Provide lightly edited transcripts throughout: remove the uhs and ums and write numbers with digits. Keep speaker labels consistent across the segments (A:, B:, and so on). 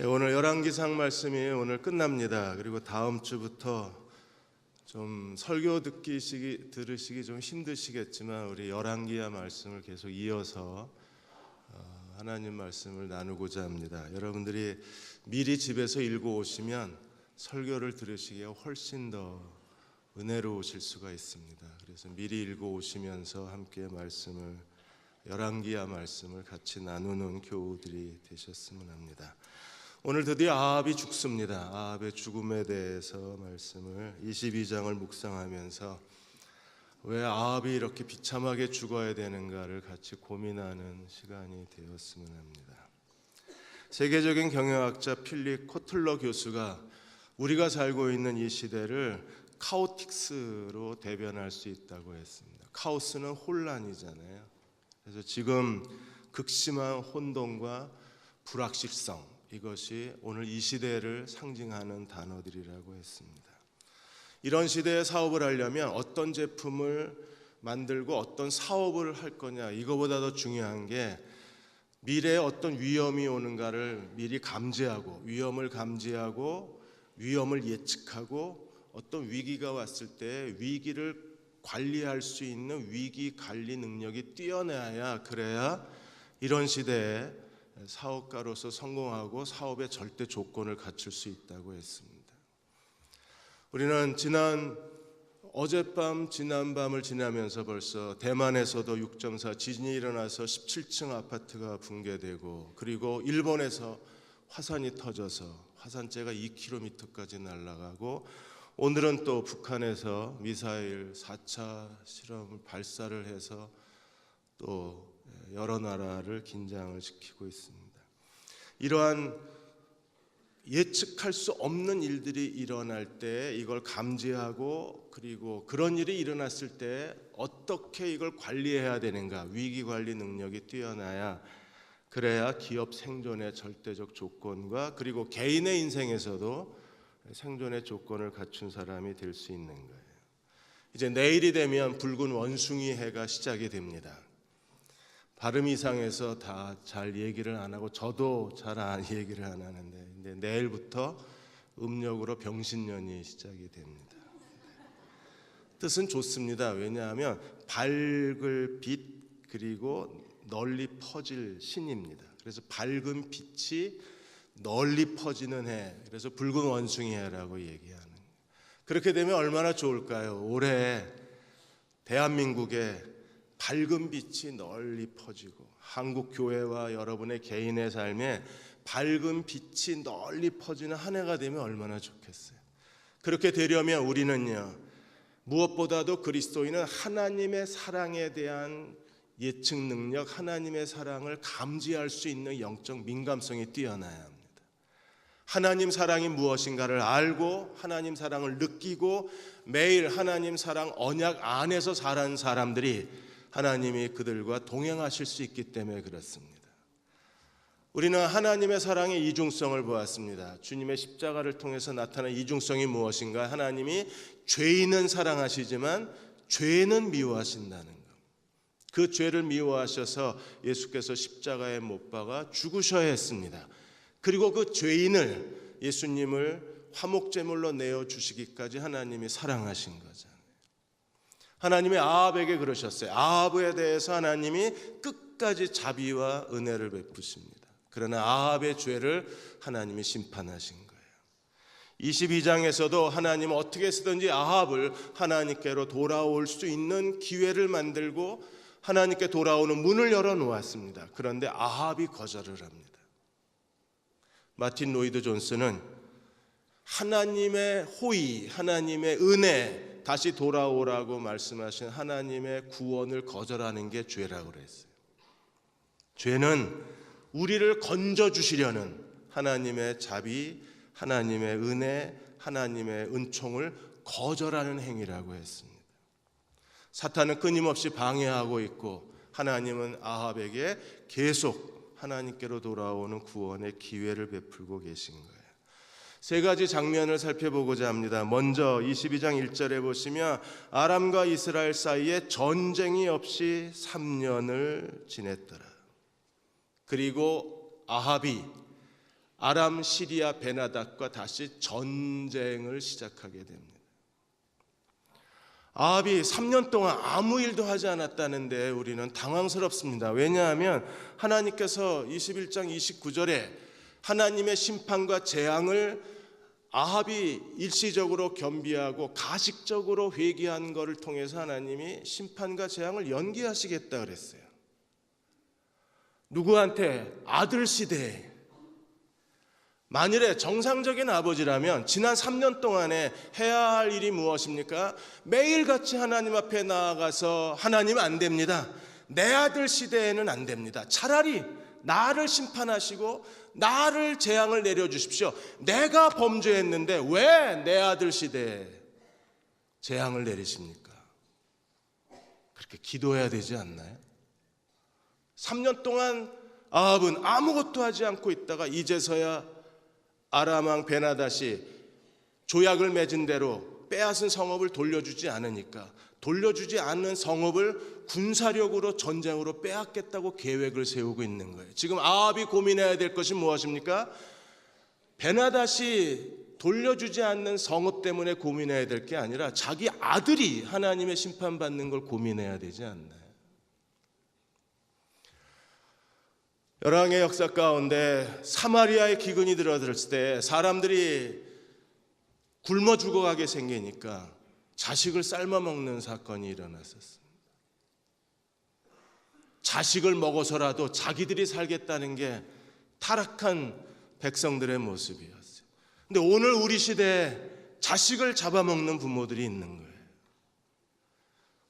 A: 오늘 열왕기상 말씀이 오늘 끝납니다. 그리고 다음 주부터 좀 설교 들으시기 좀 힘드시겠지만 우리 열왕기야 말씀을 계속 이어서 하나님 말씀을 나누고자 합니다. 여러분들이 미리 집에서 읽어 오시면 설교를 들으시기에 훨씬 더 은혜로우실 수가 있습니다. 그래서 미리 읽어 오시면서 함께 말씀을 열왕기야 말씀을 같이 나누는 교우들이 되셨으면 합니다. 오늘 드디어 아합이 죽습니다. 아합의 죽음에 대해서 말씀을 22장을 묵상하면서 왜 아합이 이렇게 비참하게 죽어야 되는가를 같이 고민하는 시간이 되었으면 합니다. 세계적인 경영학자 필립 코틀러 교수가 우리가 살고 있는 이 시대를 카오틱스로 대변할 수 있다고 했습니다. 카오스는 혼란이잖아요. 그래서 지금 극심한 혼돈과 불확실성, 이것이 오늘 이 시대를 상징하는 단어들이라고 했습니다. 이런 시대에 사업을 하려면 어떤 제품을 만들고 어떤 사업을 할 거냐, 이거보다 더 중요한 게 미래에 어떤 위험이 오는가를 미리 감지하고 위험을 감지하고 위험을 예측하고 어떤 위기가 왔을 때 위기를 관리할 수 있는 위기 관리 능력이 뛰어나야 그래야 이런 시대에 사업가로서 성공하고 사업의 절대 조건을 갖출 수 있다고 했습니다. 우리는 어젯밤 지난밤을 지나면서 벌써 대만에서도 6.4 지진이 일어나서 17층 아파트가 붕괴되고, 그리고 일본에서 화산이 터져서 화산재가 2km까지 날아가고, 오늘은 또 북한에서 미사일 4차 실험을 발사를 해서 또 여러 나라를 긴장을 시키고 있습니다. 이러한 예측할 수 없는 일들이 일어날 때 이걸 감지하고, 그리고 그런 일이 일어났을 때 어떻게 이걸 관리해야 되는가, 위기 관리 능력이 뛰어나야 그래야 기업 생존의 절대적 조건과 그리고 개인의 인생에서도 생존의 조건을 갖춘 사람이 될 수 있는 거예요. 이제 내일이 되면 붉은 원숭이 해가 시작이 됩니다. 발음 이상해서 다 잘 얘기를 안 하고 저도 잘 얘기를 안 하는데, 이제 내일부터 음력으로 병신년이 시작이 됩니다. 뜻은 좋습니다. 왜냐하면 밝을 빛 그리고 널리 퍼질 신입니다. 그래서 밝은 빛이 널리 퍼지는 해, 그래서 붉은 원숭이 해라고 얘기하는 거예요. 그렇게 되면 얼마나 좋을까요? 올해 대한민국에 밝은 빛이 널리 퍼지고 한국 교회와 여러분의 개인의 삶에 밝은 빛이 널리 퍼지는 한 해가 되면 얼마나 좋겠어요. 그렇게 되려면 우리는요, 무엇보다도 그리스도인은 하나님의 사랑에 대한 예측 능력, 하나님의 사랑을 감지할 수 있는 영적 민감성이 뛰어나야 합니다. 하나님 사랑이 무엇인가를 알고 하나님 사랑을 느끼고 매일 하나님 사랑 언약 안에서 살아가는 사람들이 하나님이 그들과 동행하실 수 있기 때문에 그렇습니다. 우리는 하나님의 사랑의 이중성을 보았습니다. 주님의 십자가를 통해서 나타난 이중성이 무엇인가? 하나님이 죄인은 사랑하시지만 죄는 미워하신다는 것. 그 죄를 미워하셔서 예수께서 십자가에 못 박아 죽으셔야 했습니다. 그리고 그 죄인을, 예수님을 화목제물로 내어주시기까지 하나님이 사랑하신 거잖아요. 하나님이 아합에게 그러셨어요. 아합에 대해서 하나님이 끝까지 자비와 은혜를 베푸십니다. 그러나 아합의 죄를 하나님이 심판하신 거예요. 22장에서도 하나님은 어떻게 해서든지 아합을 하나님께로 돌아올 수 있는 기회를 만들고 하나님께 돌아오는 문을 열어놓았습니다. 그런데 아합이 거절을 합니다. 마틴 로이드 존스는 하나님의 호의, 하나님의 은혜, 다시 돌아오라고 말씀하신 하나님의 구원을 거절하는 게 죄라고 그랬어요. 죄는 우리를 건져주시려는 하나님의 자비, 하나님의 은혜, 하나님의 은총을 거절하는 행위라고 했습니다. 사탄은 끊임없이 방해하고 있고 하나님은 아합에게 계속 하나님께로 돌아오는 구원의 기회를 베풀고 계신 거예요. 세 가지 장면을 살펴보고자 합니다. 먼저 22장 1절에 보시면 아람과 이스라엘 사이에 전쟁이 없이 3년을 지냈더라. 그리고 아합이 아람 시리아 베나닷과 다시 전쟁을 시작하게 됩니다. 아합이 3년 동안 아무 일도 하지 않았다는데 우리는 당황스럽습니다. 왜냐하면 하나님께서 21장 29절에 하나님의 심판과 재앙을 아합이 일시적으로 겸비하고 가식적으로 회개한 것을 통해서 하나님이 심판과 재앙을 연기하시겠다 그랬어요. 누구한테? 아들 시대에. 만일에 정상적인 아버지라면 지난 3년 동안에 해야 할 일이 무엇입니까? 매일같이 하나님 앞에 나아가서 하나님 안 됩니다. 내 아들 시대에는 안 됩니다. 차라리 나를 심판하시고 나를 재앙을 내려주십시오. 내가 범죄했는데 왜 내 아들 시대에 재앙을 내리십니까? 그렇게 기도해야 되지 않나요? 3년 동안 아합은 아무것도 하지 않고 있다가 이제서야 아람 왕 베나닷이 조약을 맺은 대로 빼앗은 성읍을 돌려주지 않으니까 돌려주지 않는 성읍을 군사력으로 전쟁으로 빼앗겠다고 계획을 세우고 있는 거예요. 지금 아합이 고민해야 될 것이 무엇입니까? 베나닷이 돌려주지 않는 성읍 때문에 고민해야 될 게 아니라 자기 아들이 하나님의 심판받는 걸 고민해야 되지 않나요? 열왕의 역사 가운데 사마리아의 기근이 들어들었을 때 사람들이 굶어 죽어가게 생기니까 자식을 삶아 먹는 사건이 일어났었습니다. 자식을 먹어서라도 자기들이 살겠다는 게 타락한 백성들의 모습이었어요. 근데 오늘 우리 시대에 자식을 잡아먹는 부모들이 있는 거예요.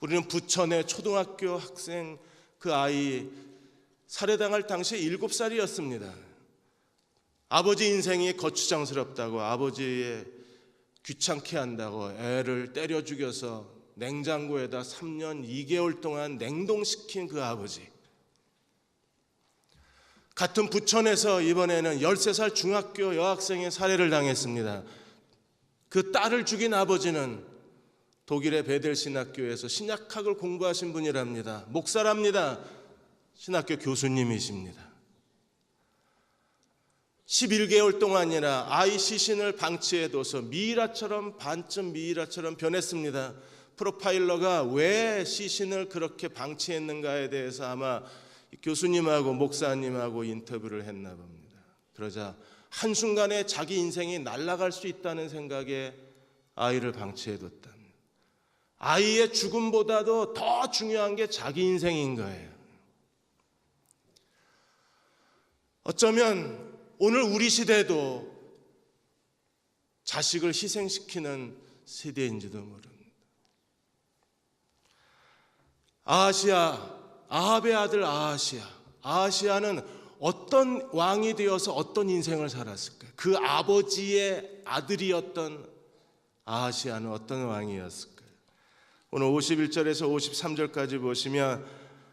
A: 우리는 부천의 초등학교 학생 그 아이 살해당할 당시에 7살이었습니다. 아버지 인생이 거추장스럽다고 아버지의 귀찮게 한다고 애를 때려 죽여서 냉장고에다 3년 2개월 동안 냉동시킨 그 아버지. 같은 부천에서 이번에는 13살 중학교 여학생이 살해를 당했습니다. 그 딸을 죽인 아버지는 독일의 베델 신학교에서 신약학을 공부하신 분이랍니다. 목사랍니다. 신학교 교수님이십니다. 11개월 동안이나 아이 시신을 방치해둬서 반쯤 미이라처럼 변했습니다. 프로파일러가 왜 시신을 그렇게 방치했는가에 대해서 아마 교수님하고 목사님하고 인터뷰를 했나 봅니다. 그러자 한순간에 자기 인생이 날아갈 수 있다는 생각에 아이를 방치해뒀답니다. 아이의 죽음보다도 더 중요한 게 자기 인생인 거예요. 어쩌면 오늘 우리 시대도 자식을 희생시키는 세대인지도 모릅니다. 아합의 아들 아하시야는 어떤 왕이 되어서 어떤 인생을 살았을까요? 그 아버지의 아들이었던 아하시야는 어떤 왕이었을까요? 오늘 51절에서 53절까지 보시면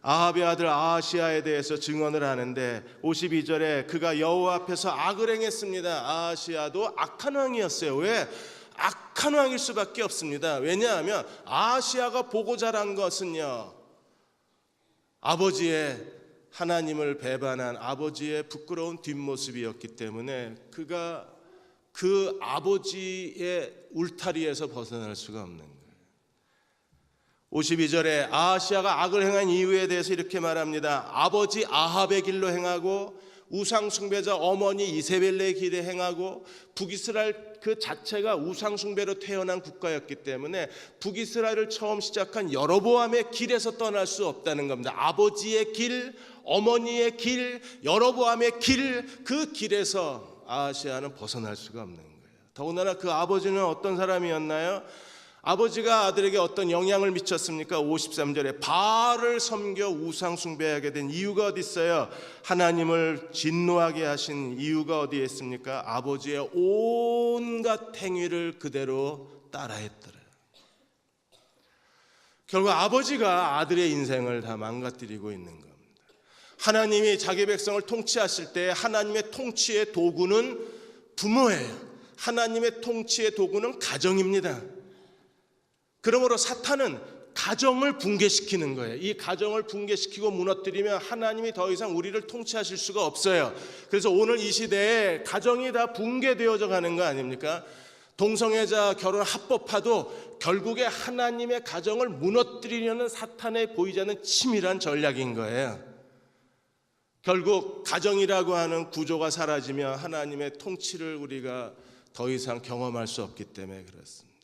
A: 아합의 아들 아하시야에 대해서 증언을 하는데 52절에 그가 여호와 앞에서 악을 행했습니다. 아하시야도 악한 왕이었어요. 왜? 악한 왕일 수밖에 없습니다. 왜냐하면 아하시야가 보고 자란 것은요, 아버지의 하나님을 배반한 아버지의 부끄러운 뒷모습이었기 때문에 그가 그 아버지의 울타리에서 벗어날 수가 없는 거예요. 52절에 아하시야가 악을 행한 이유에 대해서 이렇게 말합니다. 아버지 아합의 길로 행하고 우상숭배자 어머니 이세벨의 길에 행하고 북이스라엘 그 자체가 우상숭배로 태어난 국가였기 때문에 북이스라엘을 처음 시작한 여로보암의 길에서 떠날 수 없다는 겁니다. 아버지의 길, 어머니의 길, 여로보암의 길, 그 길에서 아하시야는 벗어날 수가 없는 거예요. 더군다나 그 아버지는 어떤 사람이었나요? 아버지가 아들에게 어떤 영향을 미쳤습니까? 53절에 바알을 섬겨 우상 숭배하게 된 이유가 어디 있어요? 하나님을 진노하게 하신 이유가 어디에 있습니까? 아버지의 온갖 행위를 그대로 따라했더라. 결국 아버지가 아들의 인생을 다 망가뜨리고 있는 겁니다. 하나님이 자기 백성을 통치하실 때 하나님의 통치의 도구는 부모예요. 하나님의 통치의 도구는 가정입니다. 그러므로 사탄은 가정을 붕괴시키는 거예요. 이 가정을 붕괴시키고 무너뜨리면 하나님이 더 이상 우리를 통치하실 수가 없어요. 그래서 오늘 이 시대에 가정이 다 붕괴되어져 가는 거 아닙니까? 동성애자 결혼 합법화도 결국에 하나님의 가정을 무너뜨리려는 사탄의 보이지 않는 치밀한 전략인 거예요. 결국 가정이라고 하는 구조가 사라지면 하나님의 통치를 우리가 더 이상 경험할 수 없기 때문에 그렇습니다.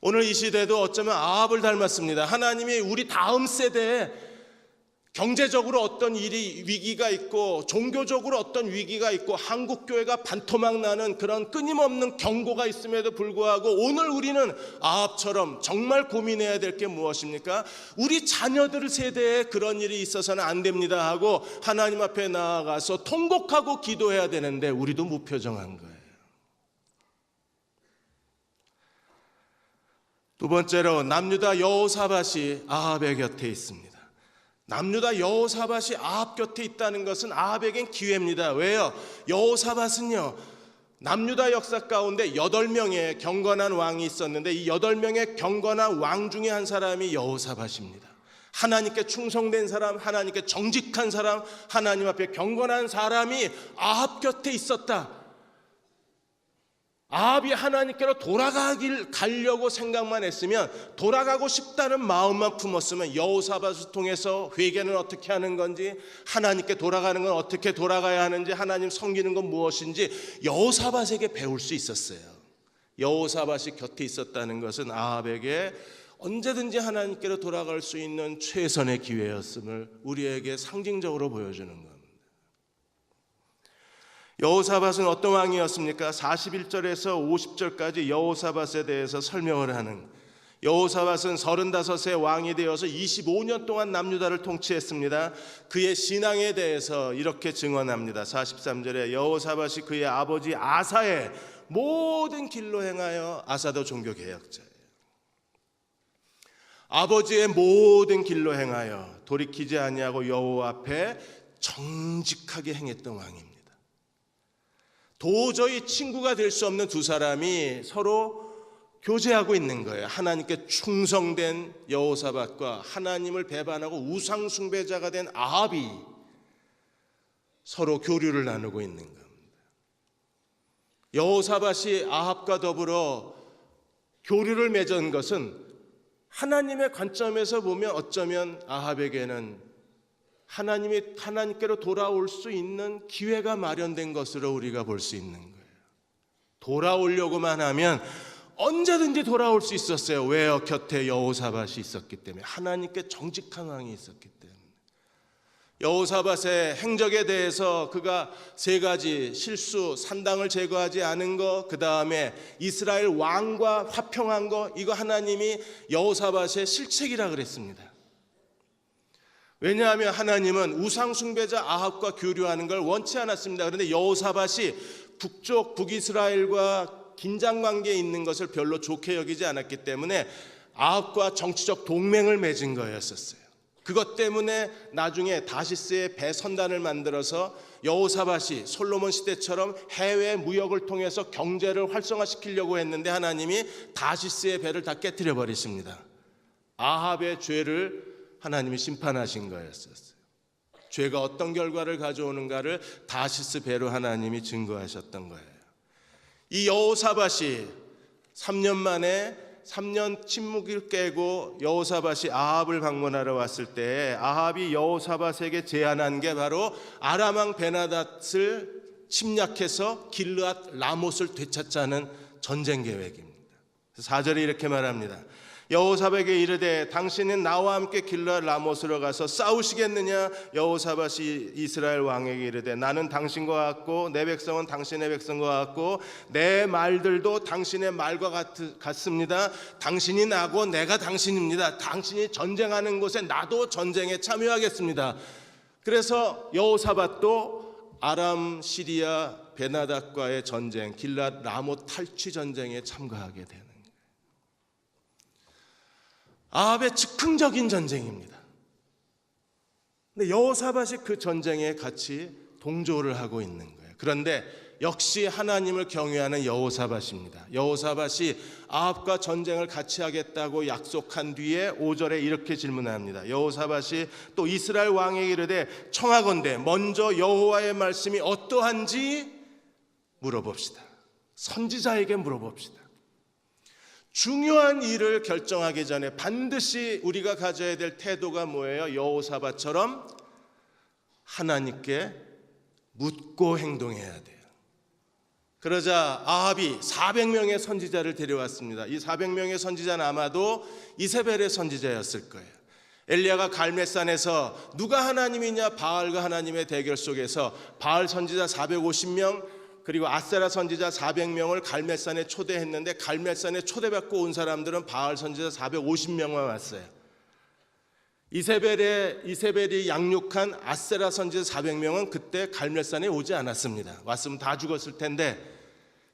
A: 오늘 이 시대도 어쩌면 아합을 닮았습니다. 하나님이 우리 다음 세대에 경제적으로 어떤 위기가 있고 종교적으로 어떤 위기가 있고 한국교회가 반토막 나는 그런 끊임없는 경고가 있음에도 불구하고 오늘 우리는 아합처럼 정말 고민해야 될 게 무엇입니까? 우리 자녀들 세대에 그런 일이 있어서는 안 됩니다 하고 하나님 앞에 나아가서 통곡하고 기도해야 되는데 우리도 무표정한 거예요. 두 번째로 남유다 여호사밧이 아합의 곁에 있습니다. 남유다 여호사밧이 아합 곁에 있다는 것은 아합에겐 기회입니다. 왜요? 여호사밧은요, 남유다 역사 가운데 8명의 경건한 왕이 있었는데 이 8명의 경건한 왕 중에 한 사람이 여호사밧입니다. 하나님께 충성된 사람, 하나님께 정직한 사람, 하나님 앞에 경건한 사람이 아합 곁에 있었다. 아합이 하나님께로 가려고 생각만 했으면, 돌아가고 싶다는 마음만 품었으면 여호사밧을 통해서 회개는 어떻게 하는 건지, 하나님께 돌아가는 건 어떻게 돌아가야 하는지, 하나님 섬기는 건 무엇인지 여호사밧에게 배울 수 있었어요. 여호사밧이 곁에 있었다는 것은 아합에게 언제든지 하나님께로 돌아갈 수 있는 최선의 기회였음을 우리에게 상징적으로 보여주는 겁니다. 여호사밧은 어떤 왕이었습니까? 41절에서 50절까지 여호사밧에 대해서 설명을 하는, 여호사밧은 35세 왕이 되어서 25년 동안 남유다를 통치했습니다. 그의 신앙에 대해서 이렇게 증언합니다. 43절에 여호사밧이 그의 아버지 아사의 모든 길로 행하여, 아사도 종교개혁자예요. 아버지의 모든 길로 행하여 돌이키지 아니하고 여호와 앞에 정직하게 행했던 왕입니다. 도저히 친구가 될 수 없는 두 사람이 서로 교제하고 있는 거예요. 하나님께 충성된 여호사밧과 하나님을 배반하고 우상 숭배자가 된 아합이 서로 교류를 나누고 있는 겁니다. 여호사밧이 아합과 더불어 교류를 맺은 것은 하나님의 관점에서 보면 어쩌면 아합에게는 하나님이 하나님께로 돌아올 수 있는 기회가 마련된 것으로 우리가 볼 수 있는 거예요. 돌아오려고만 하면 언제든지 돌아올 수 있었어요. 왜요? 곁에 여호사밧이 있었기 때문에, 하나님께 정직한 왕이 있었기 때문에. 여호사밧의 행적에 대해서 그가 3가지 실수, 산당을 제거하지 않은 거, 그 다음에 이스라엘 왕과 화평한 거, 이거 하나님이 여호사밧의 실책이라 그랬습니다. 왜냐하면 하나님은 우상 숭배자 아합과 교류하는 걸 원치 않았습니다. 그런데 여호사밧이 북이스라엘과 긴장 관계에 있는 것을 별로 좋게 여기지 않았기 때문에 아합과 정치적 동맹을 맺은 거였었어요. 그것 때문에 나중에 다시스의 배 선단을 만들어서 여호사밧이 솔로몬 시대처럼 해외 무역을 통해서 경제를 활성화시키려고 했는데 하나님이 다시스의 배를 다 깨뜨려 버리십니다. 아합의 죄를 하나님이 심판하신 거였었어요. 죄가 어떤 결과를 가져오는가를 다시스 배로 하나님이 증거하셨던 거예요. 이 여호사밧이 3년 만에 3년 침묵을 깨고 여호사밧이 아합을 방문하러 왔을 때 아합이 여호사밧에게 제안한 게 바로 아람 왕 베나닷을 침략해서 길르앗 라못을 되찾자는 전쟁 계획입니다. 4절에 이렇게 말합니다. 여호사밧에게 이르되 당신은 나와 함께 길르앗 라못으로 가서 싸우시겠느냐? 여호사밧이 이스라엘 왕에게 이르되 나는 당신과 같고 내 백성은 당신의 백성과 같고 내 말들도 당신의 말과 같습니다. 당신이 나고 내가 당신입니다. 당신이 전쟁하는 곳에 나도 전쟁에 참여하겠습니다. 그래서 여호사밧도 아람 시리아 베나닷과의 전쟁, 길르앗 라못 탈취 전쟁에 참가하게 되는, 아합의 즉흥적인 전쟁입니다. 근데 여호사밧이 그 전쟁에 같이 동조를 하고 있는 거예요. 그런데 역시 하나님을 경외하는 여호사밧입니다. 여호사밧이 아합과 전쟁을 같이 하겠다고 약속한 뒤에 5절에 이렇게 질문합니다. 여호사밧이 또 이스라엘 왕에게 이르되 청하건대 먼저 여호와의 말씀이 어떠한지 물어봅시다. 선지자에게 물어봅시다. 중요한 일을 결정하기 전에 반드시 우리가 가져야 될 태도가 뭐예요? 여호사밧처럼 하나님께 묻고 행동해야 돼요. 그러자 아합이 400명의 선지자를 데려왔습니다. 이 400명의 선지자는 아마도 이세벨의 선지자였을 거예요. 엘리야가 갈멜산에서 누가 하나님이냐 바알과 하나님의 대결 속에서 바알 선지자 450명 그리고 아세라 선지자 400명을 갈멜산에 초대했는데 갈멜산에 초대받고 온 사람들은 바알 선지자 450명만 왔어요. 이세벨이 양육한 아세라 선지자 400명은 그때 갈멜산에 오지 않았습니다. 왔으면 다 죽었을 텐데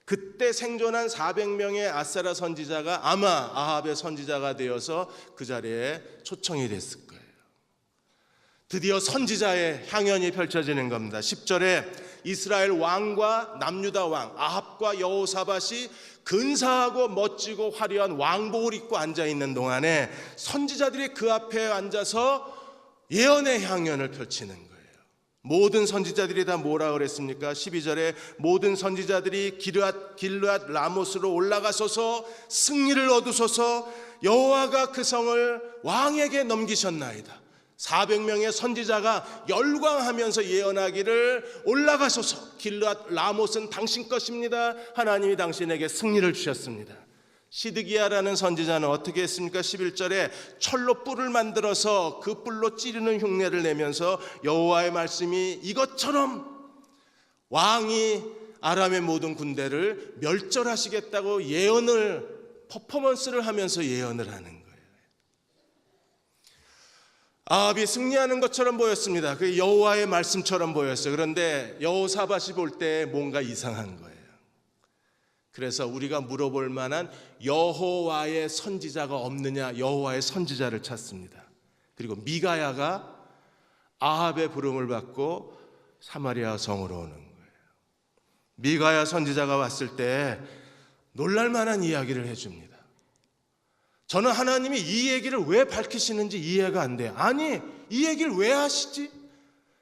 A: 그때 생존한 400명의 아세라 선지자가 아마 아합의 선지자가 되어서 그 자리에 초청이 됐을 거예요. 드디어 선지자의 향연이 펼쳐지는 겁니다. 10절에 이스라엘 왕과 남유다 왕 아합과 여호사밧이 근사하고 멋지고 화려한 왕복을 입고 앉아있는 동안에 선지자들이 그 앞에 앉아서 예언의 향연을 펼치는 거예요. 모든 선지자들이 다 뭐라 그랬습니까? 12절에 모든 선지자들이 길르앗 라못으로 올라가소서 승리를 얻으소서 여호와가 그 성을 왕에게 넘기셨나이다. 400명의 선지자가 열광하면서 예언하기를 올라가소서 길르앗 라못은 당신 것입니다. 하나님이 당신에게 승리를 주셨습니다. 시드기야라는 선지자는 어떻게 했습니까? 11절에 철로 뿔을 만들어서 그 뿔로 찌르는 흉내를 내면서 여호와의 말씀이 이것처럼 왕이 아람의 모든 군대를 멸절하시겠다고 퍼포먼스를 하면서 예언을 하는 거예요. 아합이 승리하는 것처럼 보였습니다. 그게 여호와의 말씀처럼 보였어요. 그런데 여호사밧이 볼 때 뭔가 이상한 거예요. 그래서 우리가 물어볼 만한 여호와의 선지자가 없느냐, 여호와의 선지자를 찾습니다. 그리고 미가야가 아합의 부름을 받고 사마리아 성으로 오는 거예요. 미가야 선지자가 왔을 때 놀랄 만한 이야기를 해줍니다. 저는 하나님이 이 얘기를 왜 밝히시는지 이해가 안 돼요. 아니, 이 얘기를 왜 하시지?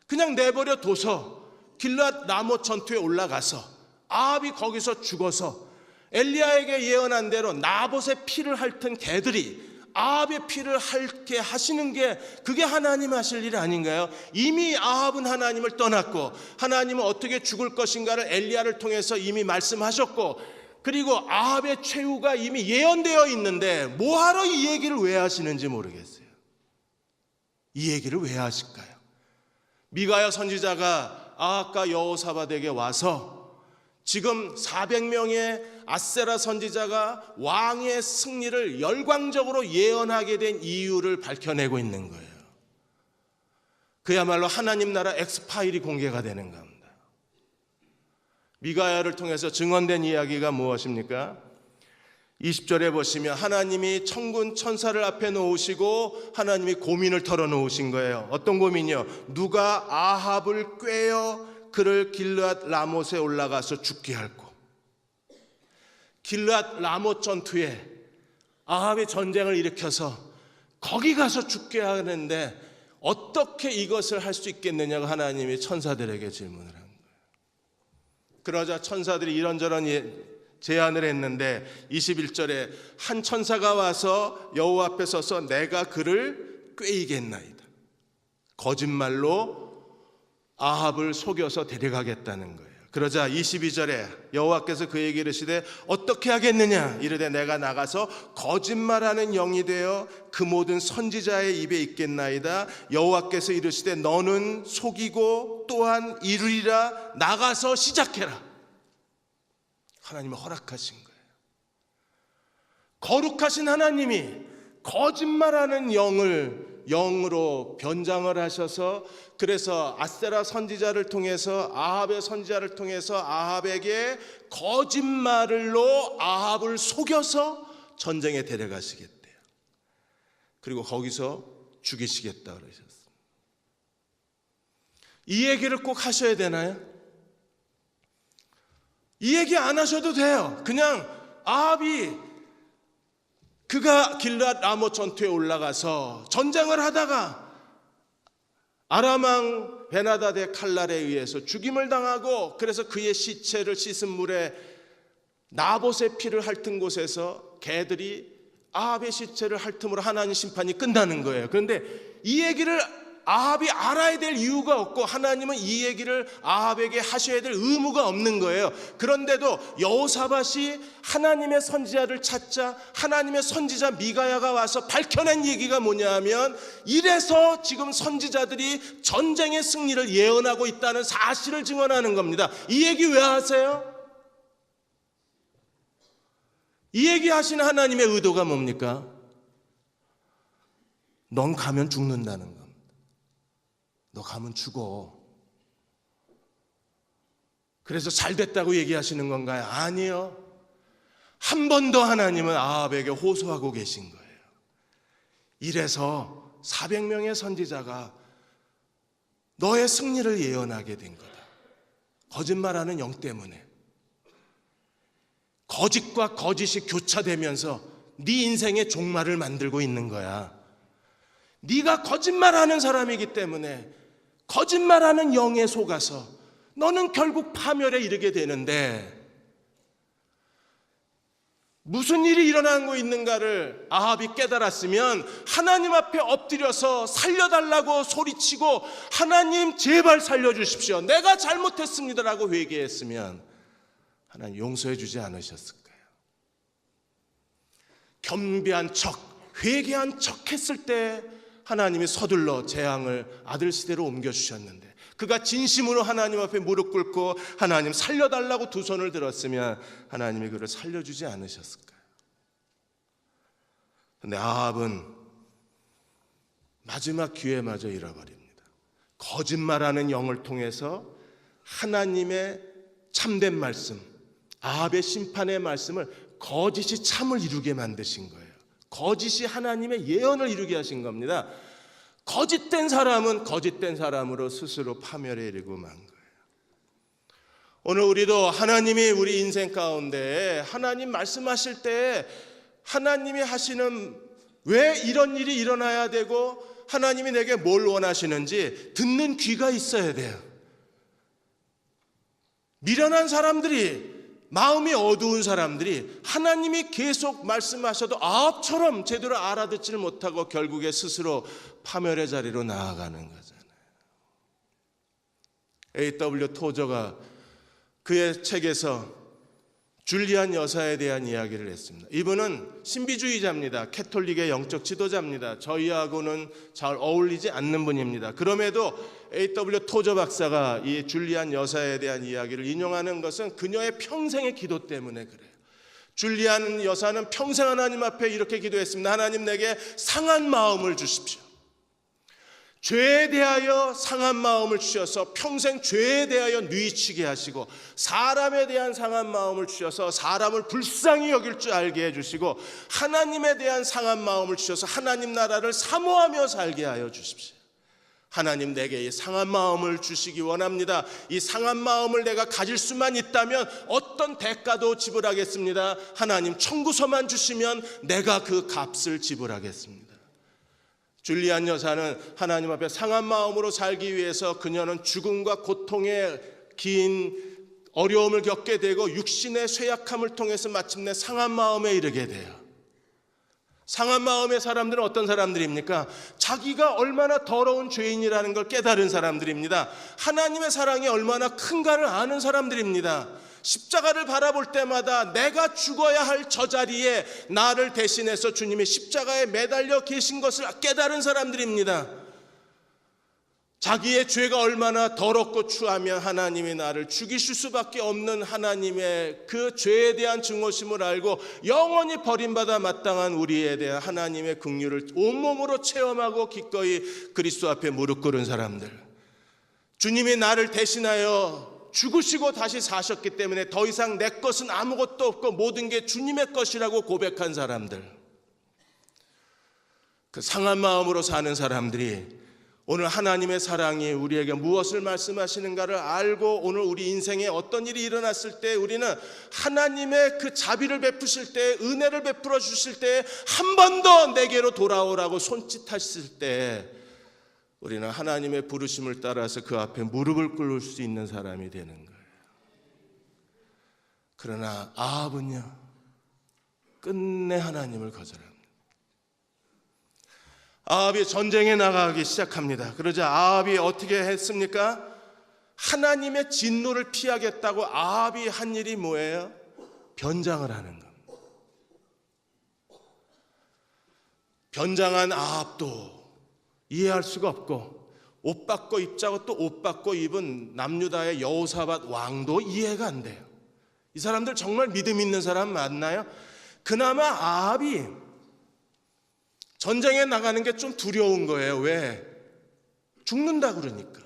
A: 그냥 내버려 둬서 길르앗 라못 전투에 올라가서 아합이 거기서 죽어서 엘리야에게 예언한 대로 나봇의 피를 핥은 개들이 아합의 피를 핥게 하시는 게 그게 하나님 하실 일 아닌가요? 이미 아합은 하나님을 떠났고 하나님은 어떻게 죽을 것인가를 엘리야를 통해서 이미 말씀하셨고 그리고 아합의 최후가 이미 예언되어 있는데 뭐하러 이 얘기를 왜 하시는지 모르겠어요. 이 얘기를 왜 하실까요? 미가야 선지자가 아합과 여호사밧에게 와서 지금 400명의 아세라 선지자가 왕의 승리를 열광적으로 예언하게 된 이유를 밝혀내고 있는 거예요. 그야말로 하나님 나라 엑스파일이 공개가 되는 겁니다. 미가야를 통해서 증언된 이야기가 무엇입니까? 20절에 보시면 하나님이 천군 천사를 앞에 놓으시고 하나님이 고민을 털어놓으신 거예요. 어떤 고민이요? 누가 아합을 꾀어 그를 길르앗 라못에 올라가서 죽게 할고. 길르앗 라못 전투에 아합이 전쟁을 일으켜서 거기 가서 죽게 하는데 어떻게 이것을 할 수 있겠느냐고 하나님이 천사들에게 질문을 한 거예요. 그러자 천사들이 이런저런 제안을 했는데 21절에 한 천사가 와서 여호와 앞에 서서 내가 그를 꾀이겠나이다. 거짓말로 아합을 속여서 데려가겠다는 거예요. 그러자 22절에 여호와께서 그에게 이르시되 어떻게 하겠느냐 이르되 내가 나가서 거짓말하는 영이 되어 그 모든 선지자의 입에 있겠나이다. 여호와께서 이르시되 너는 속이고 또한 이루리라. 나가서 시작해라. 하나님은 허락하신 거예요. 거룩하신 하나님이 거짓말하는 영으로 변장을 하셔서 그래서 아세라 선지자를 통해서 아합의 선지자를 통해서 아합에게 거짓말로 아합을 속여서 전쟁에 데려가시겠대요. 그리고 거기서 죽이시겠다 그러셨습니다. 이 얘기를 꼭 하셔야 되나요? 이 얘기 안 하셔도 돼요. 그냥 아합이 그가 길앗 라못 전투에 올라가서 전쟁을 하다가 아람 왕 베나다데 칼날에 의해서 죽임을 당하고, 그래서 그의 시체를 씻은 물에 나봇의 피를 핥은 곳에서 개들이 아합의 시체를 핥음으로 하나님 심판이 끝나는 거예요. 그런데 이 얘기를 아합이 알아야 될 이유가 없고, 하나님은 이 얘기를 아합에게 하셔야 될 의무가 없는 거예요. 그런데도 여호사밧이 하나님의 선지자를 찾자 하나님의 선지자 미가야가 와서 밝혀낸 얘기가 뭐냐 하면, 이래서 지금 선지자들이 전쟁의 승리를 예언하고 있다는 사실을 증언하는 겁니다. 이 얘기 왜 하세요? 이 얘기 하시는 하나님의 의도가 뭡니까? 넌 가면 죽는다는 겁니다. 너 가면 죽어. 그래서 잘 됐다고 얘기하시는 건가요? 아니요. 한 번 더 하나님은 아합에게 호소하고 계신 거예요. 이래서 400명의 선지자가 너의 승리를 예언하게 된 거다. 거짓말하는 영 때문에. 거짓과 거짓이 교차되면서 네 인생의 종말을 만들고 있는 거야. 네가 거짓말하는 사람이기 때문에 거짓말하는 영에 속아서 너는 결국 파멸에 이르게 되는데, 무슨 일이 일어나고 있는가를 아합이 깨달았으면 하나님 앞에 엎드려서 살려달라고 소리치고, 하나님 제발 살려주십시오, 내가 잘못했습니다라고 회개했으면 하나님 용서해 주지 않으셨을까요? 겸비한 척, 회개한 척 했을 때 하나님이 서둘러 재앙을 아들 시대로 옮겨주셨는데, 그가 진심으로 하나님 앞에 무릎 꿇고 하나님 살려달라고 두 손을 들었으면 하나님이 그를 살려주지 않으셨을까요? 그런데 아합은 마지막 기회마저 잃어버립니다. 거짓말하는 영을 통해서 하나님의 참된 말씀, 아합의 심판의 말씀을 거짓이 참을 이루게 만드신 거예요. 거짓이 하나님의 예언을 이루게 하신 겁니다. 거짓된 사람은 거짓된 사람으로 스스로 파멸에 이르고 만 거예요. 오늘 우리도 하나님이 우리 인생 가운데 하나님 말씀하실 때 하나님이 하시는, 왜 이런 일이 일어나야 되고 하나님이 내게 뭘 원하시는지 듣는 귀가 있어야 돼요. 미련한 사람들이, 마음이 어두운 사람들이 하나님이 계속 말씀하셔도 아합처럼 제대로 알아듣지를 못하고 결국에 스스로 파멸의 자리로 나아가는 거잖아요. A.W. 토저가 그의 책에서 줄리안 여사에 대한 이야기를 했습니다. 이분은 신비주의자입니다. 캐톨릭의 영적 지도자입니다. 저희하고는 잘 어울리지 않는 분입니다. 그럼에도 A.W. 토저 박사가 이 줄리안 여사에 대한 이야기를 인용하는 것은 그녀의 평생의 기도 때문에 그래요. 줄리안 여사는 평생 하나님 앞에 이렇게 기도했습니다. 하나님, 내게 상한 마음을 주십시오. 죄에 대하여 상한 마음을 주셔서 평생 죄에 대하여 뉘우치게 하시고, 사람에 대한 상한 마음을 주셔서 사람을 불쌍히 여길 줄 알게 해주시고, 하나님에 대한 상한 마음을 주셔서 하나님 나라를 사모하며 살게 하여 주십시오. 하나님, 내게 이 상한 마음을 주시기 원합니다. 이 상한 마음을 내가 가질 수만 있다면 어떤 대가도 지불하겠습니다. 하나님, 청구서만 주시면 내가 그 값을 지불하겠습니다. 줄리안 여사는 하나님 앞에 상한 마음으로 살기 위해서 그녀는 죽음과 고통의 긴 어려움을 겪게 되고 육신의 쇠약함을 통해서 마침내 상한 마음에 이르게 돼요. 상한 마음의 사람들은 어떤 사람들입니까? 자기가 얼마나 더러운 죄인이라는 걸 깨달은 사람들입니다. 하나님의 사랑이 얼마나 큰가를 아는 사람들입니다. 십자가를 바라볼 때마다 내가 죽어야 할 저 자리에 나를 대신해서 주님이 십자가에 매달려 계신 것을 깨달은 사람들입니다. 자기의 죄가 얼마나 더럽고 추하면 하나님이 나를 죽이실 수밖에 없는 하나님의 그 죄에 대한 증오심을 알고 영원히 버림받아 마땅한 우리에 대한 하나님의 긍휼을 온몸으로 체험하고 기꺼이 그리스도 앞에 무릎 꿇은 사람들, 주님이 나를 대신하여 죽으시고 다시 사셨기 때문에 더 이상 내 것은 아무것도 없고 모든 게 주님의 것이라고 고백한 사람들, 그 상한 마음으로 사는 사람들이 오늘 하나님의 사랑이 우리에게 무엇을 말씀하시는가를 알고 오늘 우리 인생에 어떤 일이 일어났을 때 우리는 하나님의 그 자비를 베푸실 때, 은혜를 베풀어 주실 때 한 번 더 내게로 돌아오라고 손짓하실 때 우리는 하나님의 부르심을 따라서 그 앞에 무릎을 꿇을 수 있는 사람이 되는 거예요. 그러나 아합은요, 끝내 하나님을 거절합니다. 아합이 전쟁에 나가기 시작합니다. 그러자 아합이 어떻게 했습니까? 하나님의 진노를 피하겠다고 아합이 한 일이 뭐예요? 변장을 하는 겁니다. 변장한 아합도 이해할 수가 없고, 옷 바꿔 입자고 또 옷 바꿔 입은 남유다의 여호사밧 왕도 이해가 안 돼요. 이 사람들 정말 믿음 있는 사람 맞나요? 그나마 아합이 전쟁에 나가는 게 좀 두려운 거예요. 왜? 죽는다 그러니까.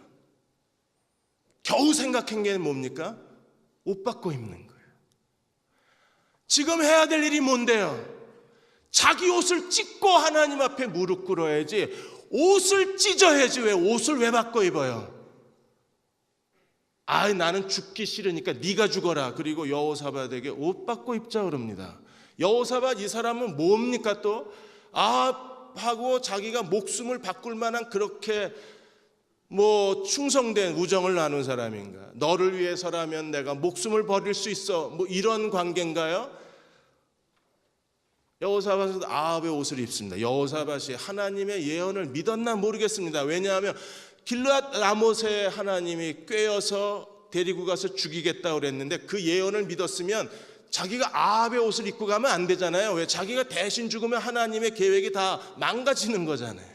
A: 겨우 생각한 게 뭡니까? 옷 바꿔 입는 거예요. 지금 해야 될 일이 뭔데요? 자기 옷을 찢고 하나님 앞에 무릎 꿇어야지, 옷을 찢어야지. 왜 옷을 왜 바꿔 입어요? 나는 죽기 싫으니까 네가 죽어라. 그리고 여호사밧에게 옷 바꿔 입자 그럽니다. 여호사밧 이 사람은 뭡니까? 또 아합하고 자기가 목숨을 바꿀 만한 그렇게 충성된 우정을 나눈 사람인가? 너를 위해서라면 내가 목숨을 버릴 수 있어. 이런 관계인가요? 여호사밧은 아합의 옷을 입습니다. 여호사밧이 하나님의 예언을 믿었나 모르겠습니다. 왜냐하면 길르앗 라못에 하나님이 꿰어서 데리고 가서 죽이겠다고 그랬는데 그 예언을 믿었으면 자기가 아합의 옷을 입고 가면 안 되잖아요. 왜? 자기가 대신 죽으면 하나님의 계획이 다 망가지는 거잖아요.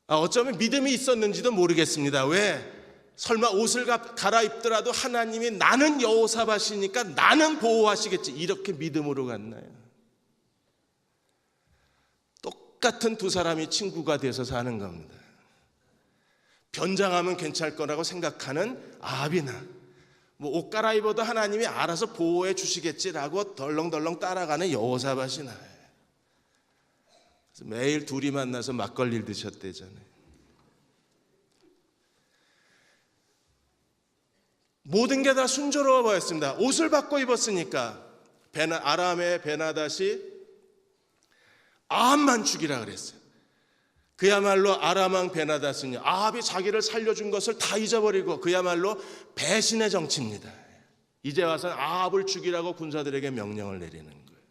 A: 어쩌면 믿음이 있었는지도 모르겠습니다. 왜? 설마 옷을 갈아입더라도 하나님이 나는 여호사밧이니까 나는 보호하시겠지, 이렇게 믿음으로 갔나요? 똑같은 두 사람이 친구가 돼서 사는 겁니다. 변장하면 괜찮을 거라고 생각하는 아합이나 옷 갈아입어도 하나님이 알아서 보호해 주시겠지라고 덜렁덜렁 따라가는 여호사밧이나. 매일 둘이 만나서 막걸리를 드셨대잖아요. 모든 게 다 순조로워 보였습니다. 옷을 바꿔 입었으니까 아람의 베나닷이 아합만 죽이라 그랬어요. 그야말로 아람왕 베나닷은요, 아합이 자기를 살려준 것을 다 잊어버리고 그야말로 배신의 정치입니다. 이제 와서는 아합을 죽이라고 군사들에게 명령을 내리는 거예요.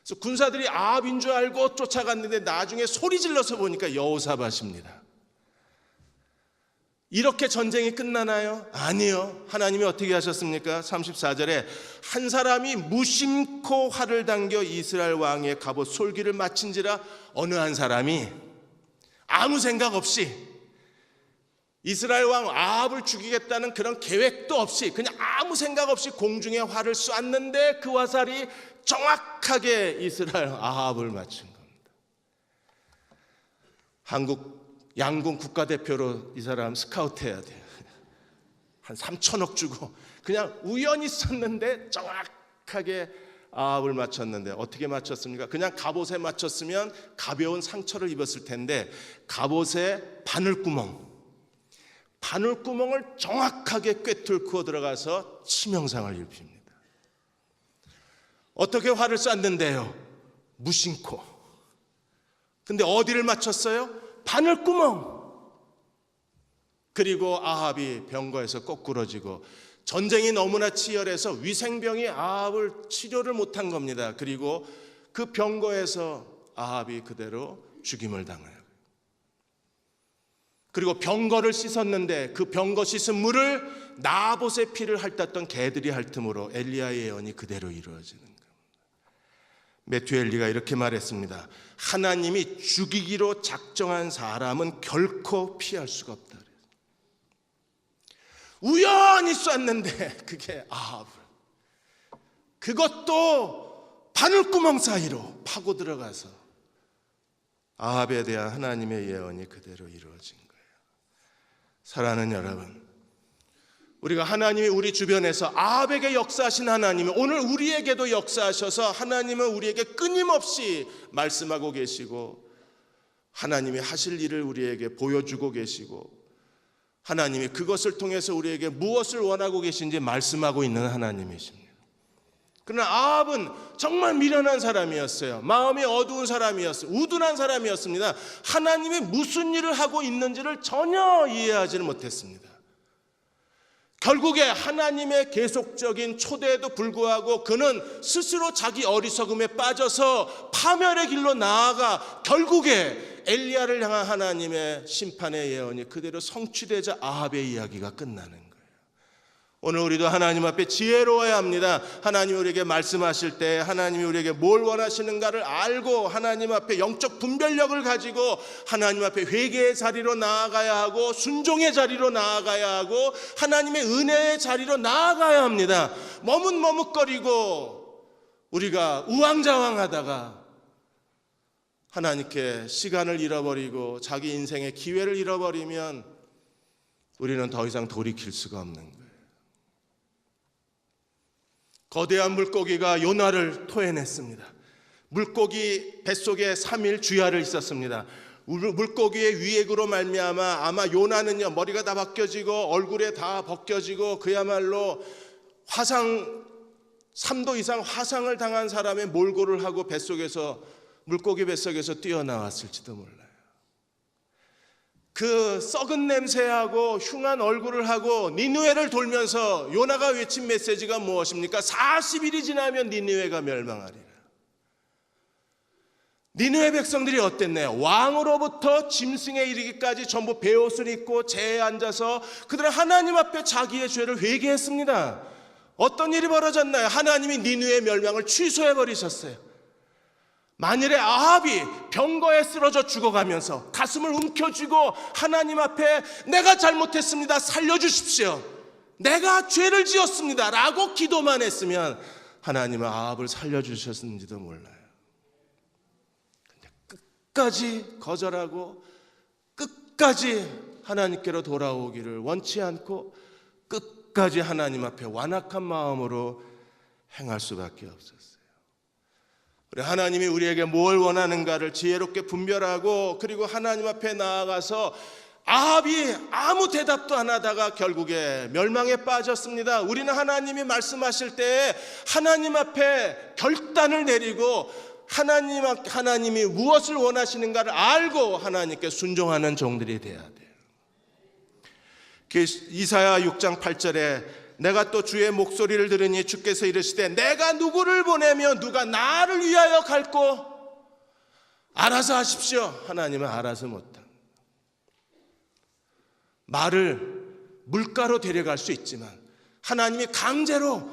A: 그래서 군사들이 아합인 줄 알고 쫓아갔는데 나중에 소리 질러서 보니까 여호사밧입니다. 이렇게 전쟁이 끝나나요? 아니요. 하나님이 어떻게 하셨습니까? 34절에 한 사람이 무심코 활을 당겨 이스라엘 왕의 갑옷 솔기를 마친지라. 어느 한 사람이 아무 생각 없이 이스라엘 왕 아합을 죽이겠다는 그런 계획도 없이 그냥 아무 생각 없이 공중에 활을 쐈는데 그 화살이 정확하게 이스라엘 아합을 맞춘 겁니다. 한국 양궁 국가대표로 이 사람 스카우트 해야 돼요. 한 3천억 주고 그냥 우연히 쐈는데 정확하게 아합을 맞췄는데 어떻게 맞췄습니까? 그냥 갑옷에 맞췄으면 가벼운 상처를 입었을 텐데 갑옷에 바늘구멍을 정확하게 꿰뚫고 들어가서 치명상을 입힙니다. 어떻게 활을 쐈는데요? 무심코. 근데 어디를 맞췄어요? 바늘구멍. 그리고 아합이 병거에서 거꾸러지고 전쟁이 너무나 치열해서 위생병이 아합을 치료를 못한 겁니다. 그리고 그 병거에서 아합이 그대로 죽임을 당해요. 그리고 병거를 씻었는데 그 병거 씻은 물을 나봇의 피를 핥았던 개들이 핥음으로 엘리야의 예언이 그대로 이루어지는 겁니다. 매튜 엘리가 이렇게 말했습니다. 하나님이 죽이기로 작정한 사람은 결코 피할 수가 없다. 우연히 쐈는데 그게 아합을, 그것도 바늘구멍 사이로 파고 들어가서 아합에 대한 하나님의 예언이 그대로 이루어진 거예요. 사랑하는 여러분, 우리가 하나님이 우리 주변에서 아합에게 역사하신 하나님이 오늘 우리에게도 역사하셔서 하나님은 우리에게 끊임없이 말씀하고 계시고 하나님이 하실 일을 우리에게 보여주고 계시고 하나님이 그것을 통해서 우리에게 무엇을 원하고 계신지 말씀하고 있는 하나님이십니다. 그러나 아합은 정말 미련한 사람이었어요. 마음이 어두운 사람이었어요. 우둔한 사람이었습니다. 하나님이 무슨 일을 하고 있는지를 전혀 이해하지를 못했습니다. 결국에 하나님의 계속적인 초대에도 불구하고 그는 스스로 자기 어리석음에 빠져서 파멸의 길로 나아가 결국에 엘리야를 향한 하나님의 심판의 예언이 그대로 성취되자 아합의 이야기가 끝나는 거예요. 오늘 우리도 하나님 앞에 지혜로워야 합니다. 하나님이 우리에게 말씀하실 때 하나님이 우리에게 뭘 원하시는가를 알고 하나님 앞에 영적 분별력을 가지고 하나님 앞에 회개의 자리로 나아가야 하고 순종의 자리로 나아가야 하고 하나님의 은혜의 자리로 나아가야 합니다. 머뭇머뭇거리고 우리가 우왕좌왕하다가 하나님께 시간을 잃어버리고 자기 인생의 기회를 잃어버리면 우리는 더 이상 돌이킬 수가 없는 거예요. 거대한 물고기가 요나를 토해냈습니다. 물고기 뱃속에 3일 주야를 있었습니다. 물고기의 위액으로 말미암아 아마 요나는요 머리가 다 벗겨지고 얼굴에 다 벗겨지고 그야말로 화상 3도 이상 화상을 당한 사람의 몰골을 하고 물고기 뱃속에서 뛰어나왔을지도 몰라요. 그 썩은 냄새하고 흉한 얼굴을 하고 니느웨를 돌면서 요나가 외친 메시지가 무엇입니까? 40일이 지나면 니느웨가 멸망하리라. 니느웨 백성들이 어땠나요? 왕으로부터 짐승에 이르기까지 전부 베옷을 입고 재에 앉아서 그들은 하나님 앞에 자기의 죄를 회개했습니다. 어떤 일이 벌어졌나요? 하나님이 니느웨 멸망을 취소해버리셨어요. 만일에 아합이 병거에 쓰러져 죽어가면서 가슴을 움켜쥐고 하나님 앞에 내가 잘못했습니다, 살려주십시오, 내가 죄를 지었습니다 라고 기도만 했으면 하나님은 아합을 살려주셨는지도 몰라요. 근데 끝까지 거절하고 끝까지 하나님께로 돌아오기를 원치 않고 끝까지 하나님 앞에 완악한 마음으로 행할 수밖에 없었어요. 하나님이 우리에게 뭘 원하는가를 지혜롭게 분별하고 그리고 하나님 앞에 나아가서 아합이 아무 대답도 안 하다가 결국에 멸망에 빠졌습니다. 우리는 하나님이 말씀하실 때 하나님 앞에 결단을 내리고 하나님이 무엇을 원하시는가를 알고 하나님께 순종하는 종들이 되어야 돼요. 이사야 6장 8절에 내가 또 주의 목소리를 들으니 주께서 이르시되 내가 누구를 보내며 누가 나를 위하여 갈꼬? 알아서 하십시오. 하나님은 알아서 못합니다. 말을 물가로 데려갈 수 있지만 하나님이 강제로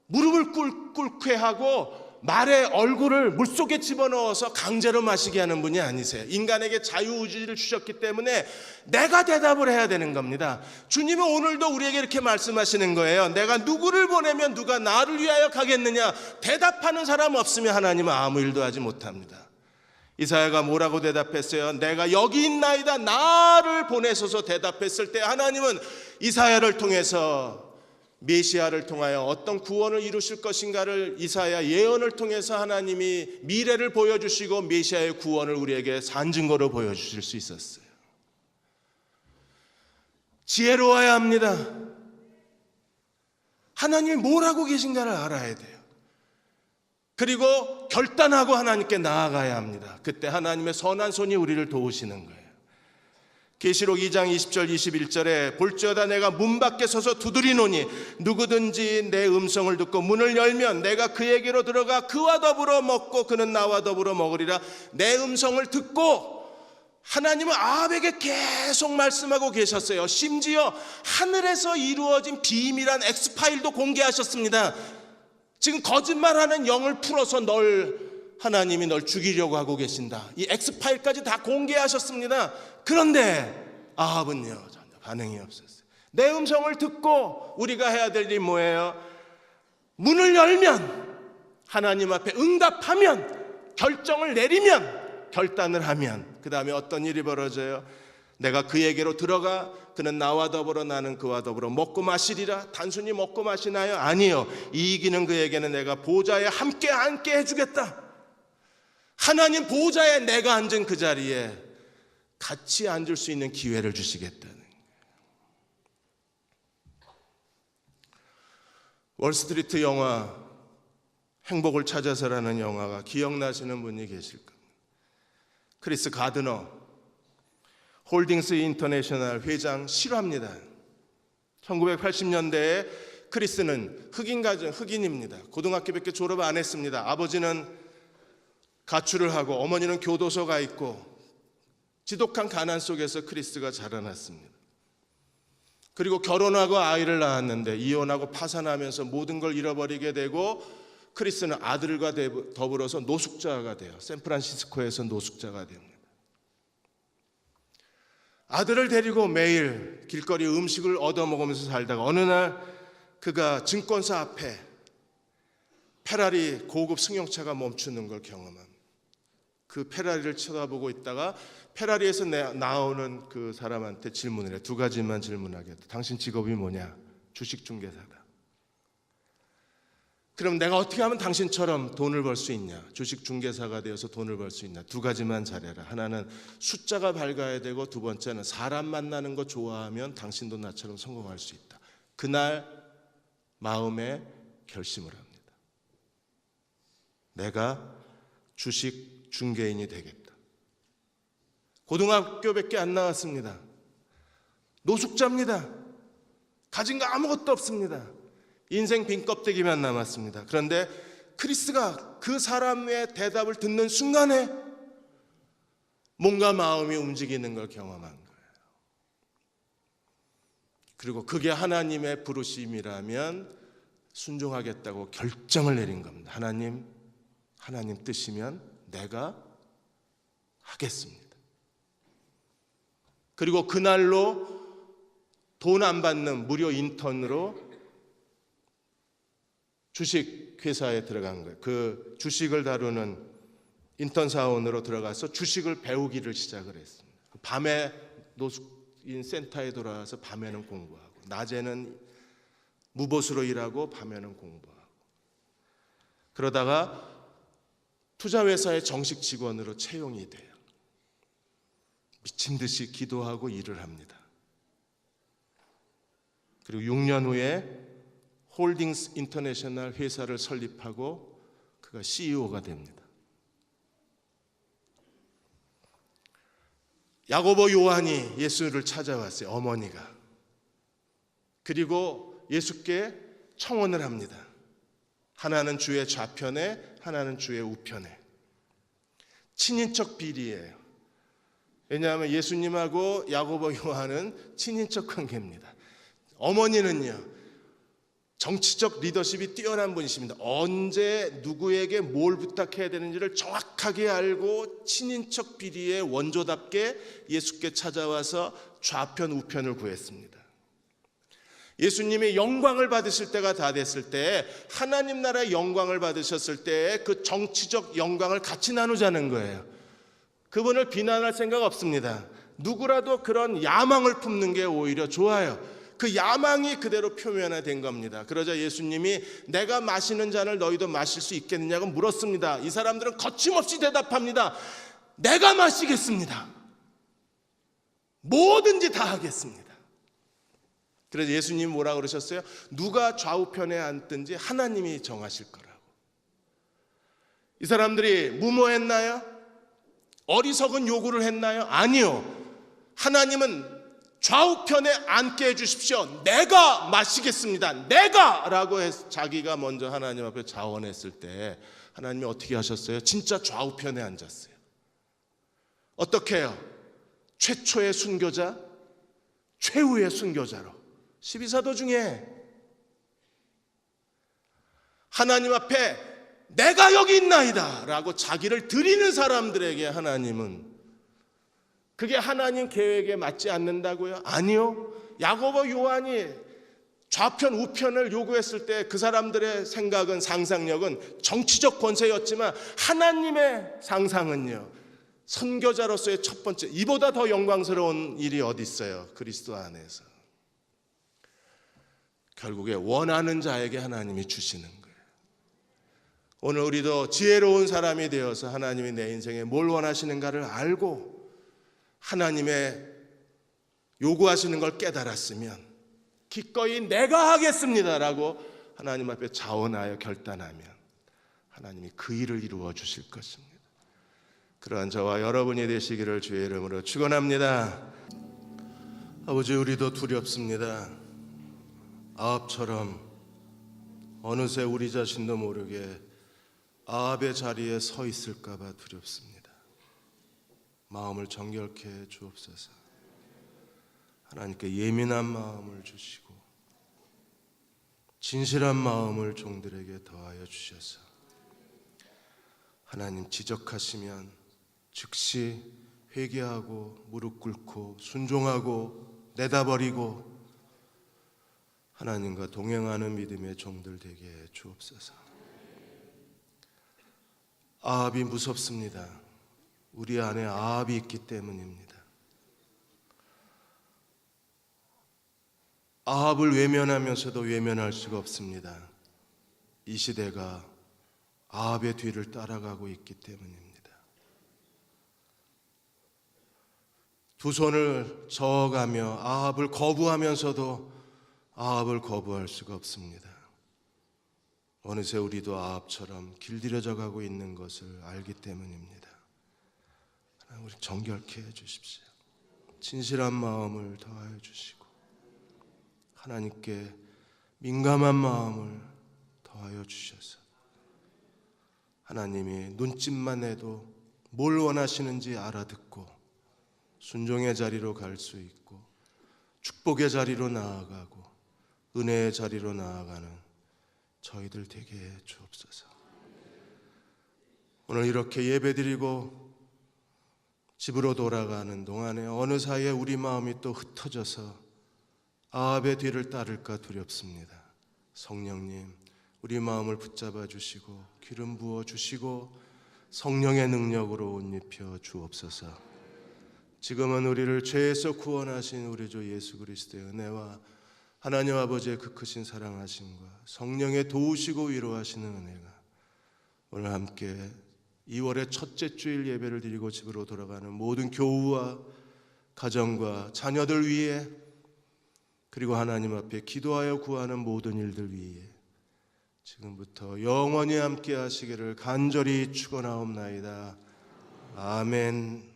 A: 무릎을 꿇게 하고 말의 얼굴을 물속에 집어넣어서 강제로 마시게 하는 분이 아니세요. 인간에게 자유의지를 주셨기 때문에 내가 대답을 해야 되는 겁니다. 주님은 오늘도 우리에게 이렇게 말씀하시는 거예요. 내가 누구를 보내면 누가 나를 위하여 가겠느냐? 대답하는 사람 없으면 하나님은 아무 일도 하지 못합니다. 이사야가 뭐라고 대답했어요? 내가 여기 있나이다 나를 보내소서 대답했을 때 하나님은 이사야를 통해서 메시아를 통하여 어떤 구원을 이루실 것인가를 이사야 예언을 통해서 하나님이 미래를 보여주시고 메시아의 구원을 우리에게 산증거로 보여주실 수 있었어요. 지혜로워야 합니다. 하나님이 뭘 하고 계신가를 알아야 돼요. 그리고 결단하고 하나님께 나아가야 합니다. 그때 하나님의 선한 손이 우리를 도우시는 거예요. 계시록 2장 20절 21절에 볼지어다 내가 문 밖에 서서 두드리노니 누구든지 내 음성을 듣고 문을 열면 내가 그에게로 들어가 그와 더불어 먹고 그는 나와 더불어 먹으리라. 내 음성을 듣고 하나님은 아합에게 계속 말씀하고 계셨어요. 심지어 하늘에서 이루어진 비밀한 엑스파일도 공개하셨습니다. 지금 거짓말하는 영을 풀어서 하나님이 널 죽이려고 하고 계신다. 이 엑스파일까지 다 공개하셨습니다. 그런데 아합은요 전혀 반응이 없었어요. 내 음성을 듣고 우리가 해야 될 일이 뭐예요? 문을 열면 하나님 앞에 응답하면 결정을 내리면 결단을 하면 그 다음에 어떤 일이 벌어져요? 내가 그에게로 들어가 그는 나와 더불어 나는 그와 더불어 먹고 마시리라. 단순히 먹고 마시나요? 아니요. 이기는 그에게는 내가 보좌에 함께 앉게 해주겠다. 하나님 보좌에 내가 앉은 그 자리에 같이 앉을 수 있는 기회를 주시겠다는 거예요. 월스트리트 영화 행복을 찾아서라는 영화가 기억나시는 분이 계실 겁니다. 크리스 가드너 홀딩스 인터내셔널 회장 실화입니다. 1980년대에 크리스는 흑인입니다. 고등학교밖에 졸업 안 했습니다. 아버지는 가출을 하고 어머니는 교도소 가 있고 지독한 가난 속에서 크리스가 자라났습니다. 그리고 결혼하고 아이를 낳았는데 이혼하고 파산하면서 모든 걸 잃어버리게 되고 크리스는 아들과 더불어서 노숙자가 돼요. 샌프란시스코에서 노숙자가 됩니다. 아들을 데리고 매일 길거리 음식을 얻어먹으면서 살다가 어느 날 그가 증권사 앞에 페라리 고급 승용차가 멈추는 걸 경험합니다. 그 페라리를 쳐다보고 있다가 페라리에서 나오는 그 사람한테 질문을 해요. 두 가지만 질문하겠다. 당신 직업이 뭐냐? 주식 중개사다. 그럼 내가 어떻게 하면 당신처럼 돈을 벌 수 있냐? 주식 중개사가 되어서 돈을 벌 수 있냐? 두 가지만 잘해라. 하나는 숫자가 밝아야 되고 두 번째는 사람 만나는 거 좋아하면 당신도 나처럼 성공할 수 있다. 그날 마음에 결심을 합니다. 내가 주식 중개인이 되겠다. 고등학교밖에 안 나왔습니다. 노숙자입니다. 가진 거 아무것도 없습니다. 인생 빈 껍데기만 남았습니다. 그런데 크리스가 그 사람의 대답을 듣는 순간에 뭔가 마음이 움직이는 걸 경험한 거예요. 그리고 그게 하나님의 부르심이라면 순종하겠다고 결정을 내린 겁니다. 하나님 뜻이면 내가 하겠습니다. 그리고 그날로 돈 안 받는 무료 인턴으로 주식 회사에 들어간 거예요. 그 주식을 다루는 인턴 사원으로 들어가서 주식을 배우기를 시작을 했습니다. 밤에 노숙인 센터에 돌아와서 밤에는 공부하고 낮에는 무보수로 일하고 밤에는 공부하고 그러다가 투자회사의 정식 직원으로 채용이 돼요. 미친 듯이 기도하고 일을 합니다. 그리고 6년 후에 홀딩스 인터내셔널 회사를 설립하고 그가 CEO가 됩니다. 야고보 요한이 예수를 찾아왔어요. 어머니가. 그리고 예수께 청혼을 합니다. 하나는 주의 좌편에 하나는 주의 우편에. 친인척 비리예요. 왜냐하면 예수님하고 야고보 요한은 친인척 관계입니다. 어머니는요, 정치적 리더십이 뛰어난 분이십니다. 언제 누구에게 뭘 부탁해야 되는지를 정확하게 알고 친인척 비리의 원조답게 예수께 찾아와서 좌편 우편을 구했습니다. 예수님이 영광을 받으실 때가 다 됐을 때 하나님 나라의 영광을 받으셨을 때 그 정치적 영광을 같이 나누자는 거예요. 그분을 비난할 생각 없습니다. 누구라도 그런 야망을 품는 게 오히려 좋아요. 그 야망이 그대로 표면화된 겁니다. 그러자 예수님이 내가 마시는 잔을 너희도 마실 수 있겠느냐고 물었습니다. 이 사람들은 거침없이 대답합니다. 내가 마시겠습니다. 뭐든지 다 하겠습니다. 그래서 예수님이 뭐라 그러셨어요? 누가 좌우편에 앉든지 하나님이 정하실 거라고. 이 사람들이 무모했나요? 어리석은 요구를 했나요? 아니요. 하나님은 좌우편에 앉게 해주십시오. 내가 마시겠습니다. 내가! 라고 해서 자기가 먼저 하나님 앞에 자원했을 때 하나님이 어떻게 하셨어요? 진짜 좌우편에 앉았어요. 어떻게 해요? 최초의 순교자, 최후의 순교자로. 12사도 중에 하나님 앞에 내가 여기 있나이다 라고 자기를 드리는 사람들에게 하나님은 그게 하나님 계획에 맞지 않는다고요? 아니요. 야고보 요한이 좌편 우편을 요구했을 때 그 사람들의 생각은 상상력은 정치적 권세였지만 하나님의 상상은요, 선교자로서의 첫 번째, 이보다 더 영광스러운 일이 어디 있어요? 그리스도 안에서 결국에 원하는 자에게 하나님이 주시는 거예요. 오늘 우리도 지혜로운 사람이 되어서 하나님이 내 인생에 뭘 원하시는가를 알고 하나님의 요구하시는 걸 깨달았으면 기꺼이 내가 하겠습니다라고 하나님 앞에 자원하여 결단하면 하나님이 그 일을 이루어 주실 것입니다. 그러한 저와 여러분이 되시기를 주의 이름으로 축원합니다. 아버지, 우리도 두렵습니다. 아합처럼 어느새 우리 자신도 모르게 아합의 자리에 서 있을까 봐 두렵습니다. 마음을 정결케 해 주옵소서. 하나님께 예민한 마음을 주시고 진실한 마음을 종들에게 더하여 주셔서 하나님 지적하시면 즉시 회개하고 무릎 꿇고 순종하고 내다버리고 하나님과 동행하는 믿음의 종들 되게 해 주옵소서. 아합이 무섭습니다. 우리 안에 아합이 있기 때문입니다. 아합을 외면하면서도 외면할 수가 없습니다. 이 시대가 아합의 뒤를 따라가고 있기 때문입니다. 두 손을 저어가며 아합을 거부하면서도 아합을 거부할 수가 없습니다. 어느새 우리도 아합처럼 길들여져 가고 있는 것을 알기 때문입니다. 하나님, 우리 정결케 해주십시오. 진실한 마음을 더하여 주시고 하나님께 민감한 마음을 더하여 주셔서 하나님이 눈짓만 해도 뭘 원하시는지 알아듣고 순종의 자리로 갈 수 있고 축복의 자리로 나아가고 은혜의 자리로 나아가는 저희들 되게 해 주옵소서. 오늘 이렇게 예배드리고 집으로 돌아가는 동안에 어느 사이에 우리 마음이 또 흩어져서 아합의 뒤를 따를까 두렵습니다. 성령님, 우리 마음을 붙잡아 주시고 기름 부어 주시고 성령의 능력으로 옷 입혀 주옵소서. 지금은 우리를 죄에서 구원하신 우리 주 예수 그리스도의 은혜와 하나님 아버지의 그 크신 사랑하심과 성령의 도우시고 위로하시는 은혜가 오늘 함께 2월의 첫째 주일 예배를 드리고 집으로 돌아가는 모든 교우와 가정과 자녀들 위에 그리고 하나님 앞에 기도하여 구하는 모든 일들 위에 지금부터 영원히 함께 하시기를 간절히 축원하옵나이다. 아멘.